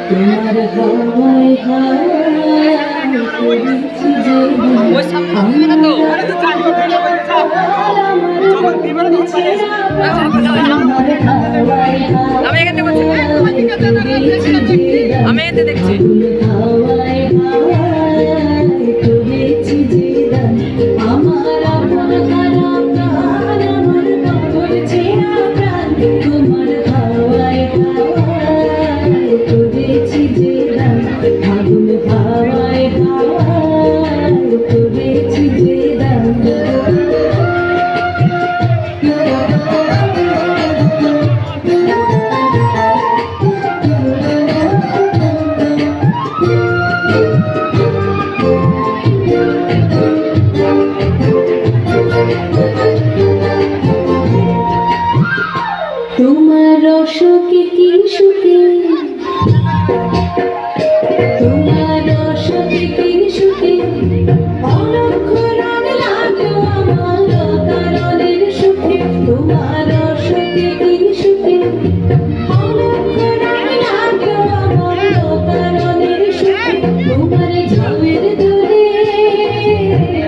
তোমার হাওয়ায় হাওয়ায় করেছি আমি এতে দেখছি তোমার রসকে কি সুখে তোমার রসকে কি সুখে অলক্ষ রঙ লাগলো আমার কারণের সুখে তোমার রসকে কি সুখে অলক্ষ রঙ লাগলো আমার কারণের সুখে তোমার ঝামের দূরে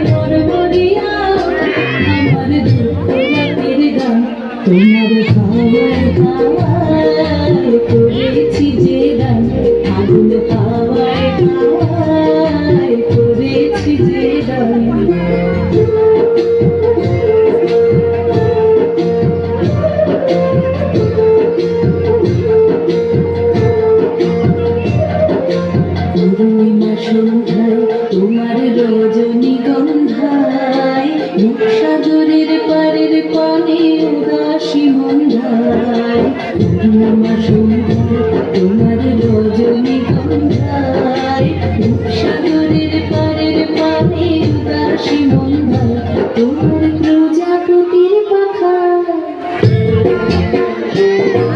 মরমরিয়া আমার দুঃখ রাতের গান তোমার হাওয়ায় হাওয়ায় করেছি যে গান আগুন হাওয়ায় হাওয়ায় করেছি যে গান পূর্ণিমা সন্ধ্যায় তোমার রজনীগন্ধায় রূপসাগরের পারের পানে উদাসী মন্ধায় পূর্ণিমা সন্ধ্যায় তোমার রজনীগন্ধায় রূপসাগরের পারের পানে উদাসী মন্ধায় তোমার প্রজাপতির পাখা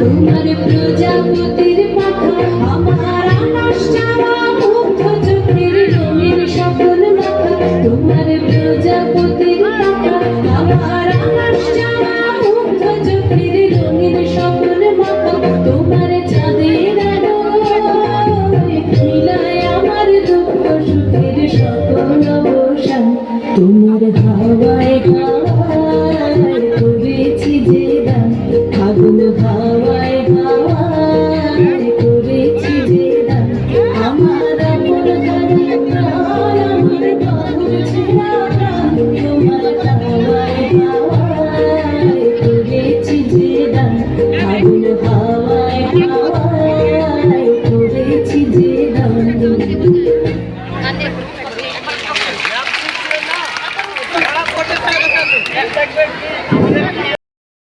তোমার প্রজাপতির পাখা আমার আকাশ চাওয়া মুগ্ধ চোখের রঙের সকল মাথা তোমার প্রজাপতির পাখা আমার আকাশ চাওয়া মুগ্ধ চোখের রঙের সকল মাথা তোমার চাঁদের আলোয় মিলায় আমার দুঃখ সুখের সকল অবসান তোমার হাওয়ায় হাওয়ায়